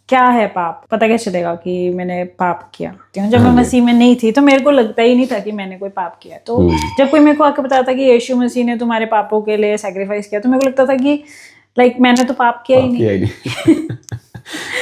क्या है पाप, पता कैसे चलेगा कि मैंने पाप किया? जब मैं मसीह में नहीं थी तो मेरे को लगता ही नहीं था कि मैंने कोई पाप किया। तो जब कोई मेरे को आके बताता कि यीशु मसीह ने तुम्हारे पापों के लिए सैक्रिफाइस किया, तो मेरे को लगता था कि मैंने तो पाप किया ही नहीं।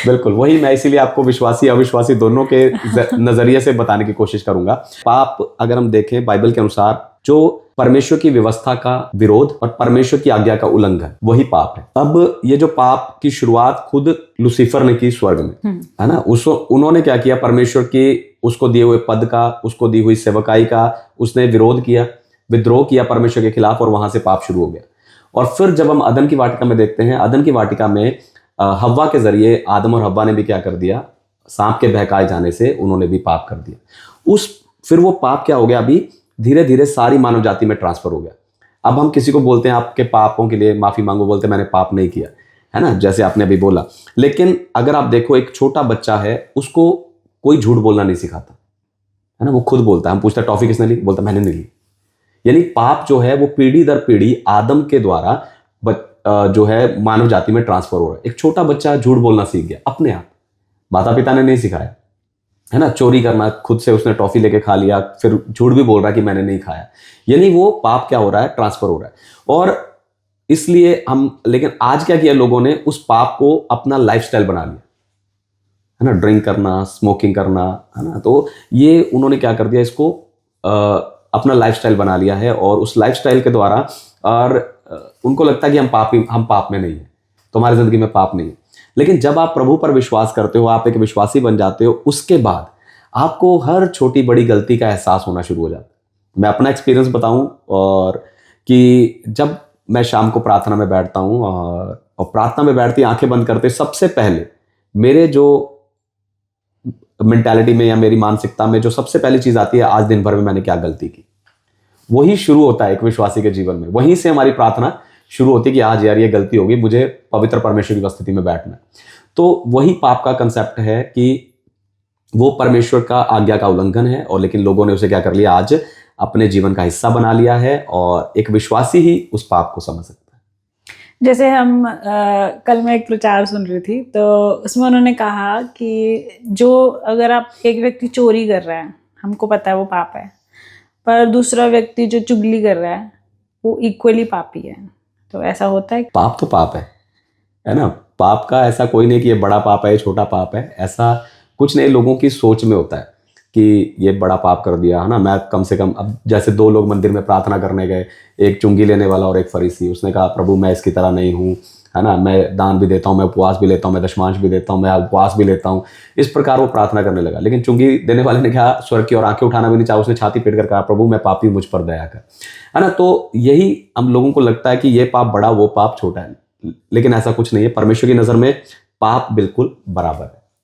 बिल्कुल वही, मैं इसीलिए आपको विश्वासी अविश्वासी दोनों के नजरिए से बताने की कोशिश करूंगा। पाप अगर हम देखें बाइबल के अनुसार, जो परमेश्वर की व्यवस्था का विरोध और परमेश्वर की आज्ञा का उल्लंघन, वही पाप है। अब ये जो पाप की शुरुआत खुद लूसीफर ने की स्वर्ग में, है ना। उन्होंने क्या किया, परमेश्वर की उसको दिए हुए पद का, उसको दी हुई सेवकाई का उसने विरोध किया, विद्रोह किया परमेश्वर के खिलाफ, और वहां से पाप शुरू हो गया। और फिर जब हम अदन की वाटिका में देखते हैं, अदन की वाटिका में हव्वा के जरिए आदम और हव्वा ने भी क्या कर दिया, सांप के बहकाए जाने से उन्होंने भी पाप कर दिया। फिर वो पाप क्या हो गया, अभी धीरे धीरे सारी मानव जाति में ट्रांसफर हो गया। अब हम किसी को बोलते हैं आपके पापों के लिए माफी मांगो, बोलते मैंने पाप नहीं किया, है ना, जैसे आपने अभी बोला। लेकिन अगर आप देखो, एक छोटा बच्चा है, उसको कोई झूठ बोलना नहीं सिखाता, है ना, वो खुद बोलता है। हम पूछते हैं टॉफी किसने ली, बोलता मैंने नहीं ली। यानी पाप जो है वो पीढ़ी दर पीढ़ी आदम के द्वारा जो है मानव जाति में ट्रांसफर हो रहा है। एक छोटा बच्चा झूठ बोलना सीख गया अपने आप, माता पिता ने नहीं सिखाया, है ना। चोरी करना, खुद से उसने टॉफी लेके खा लिया, फिर झूठ भी बोल रहा है कि मैंने नहीं खाया। यानी वो पाप क्या हो रहा है, ट्रांसफर हो रहा है। और इसलिए लेकिन आज क्या किया लोगों ने, उस पाप को अपना लाइफस्टाइल बना लिया, है ना। ड्रिंक करना, स्मोकिंग करना, है ना। तो ये उन्होंने क्या कर दिया, इसको अपना लाइफस्टाइल बना लिया है। और उस लाइफस्टाइल के द्वारा और उनको लगता है कि हम पाप में नहीं है, तुम्हारी जिंदगी में पाप नहीं है। लेकिन जब आप प्रभु पर विश्वास करते हो, आप एक विश्वासी बन जाते हो, उसके बाद आपको हर छोटी बड़ी गलती का एहसास होना शुरू हो जाता है। मैं अपना एक्सपीरियंस बताऊं, और कि जब मैं शाम को प्रार्थना में बैठता हूं और प्रार्थना में बैठती आंखें बंद करते, सबसे पहले मेरे जो मेंटालिटी में या मेरी मानसिकता में जो सबसे पहली चीज आती है, आज दिन भर में मैंने क्या गलती की। वही शुरू होता है एक विश्वासी के जीवन में। वहीं से हमारी प्रार्थना शुरू होती है कि आज यार ये गलती होगी, मुझे पवित्र परमेश्वर की उपस्थिति में बैठना है। तो वही पाप का कंसेप्ट है कि वो परमेश्वर का आज्ञा का उल्लंघन है, और लेकिन लोगों ने उसे क्या कर लिया, आज अपने जीवन का हिस्सा बना लिया है। और एक विश्वासी ही उस पाप को समझ सकता है। जैसे हम कल मैं एक प्रचार सुन रही थी, तो उसमें उन्होंने कहा कि जो अगर आप एक व्यक्ति चोरी कर रहा है, हमको पता है वो पाप है, पर दूसरा व्यक्ति जो चुगली कर रहा है वो इक्वली पापी है। तो ऐसा होता है? पाप तो पाप है ना। पाप का ऐसा कोई नहीं कि ये बड़ा पाप है, ये छोटा पाप है, ऐसा कुछ नहीं। लोगों की सोच में होता है कि ये बड़ा पाप कर दिया, है ना। मैं कम से कम, अब जैसे दो लोग मंदिर में प्रार्थना करने गए, एक चुंगी लेने वाला और एक फरीसी, उसने कहा प्रभु मैं इसकी तरह नहीं हूँ, है ना, मैं दान भी देता हूँ, मैं उपवास भी लेता हूँ, मैं दशमांश भी देता हूँ, मैं उपवास भी लेता हूँ। इस प्रकार वो प्रार्थना करने लगा। लेकिन चुंगी देने वाले ने कहा स्वर्ग की और आंखें उठाना भी नहीं चाहा, उसने छाती पीट कर कहा प्रभु मैं पापी, मुझ पर दया कर, है ना। तो यही हम लोगों को लगता है कि ये पाप बड़ा, वो पाप छोटा है, लेकिन ऐसा कुछ नहीं है। परमेश्वर की नजर में पाप बिल्कुल बराबर है।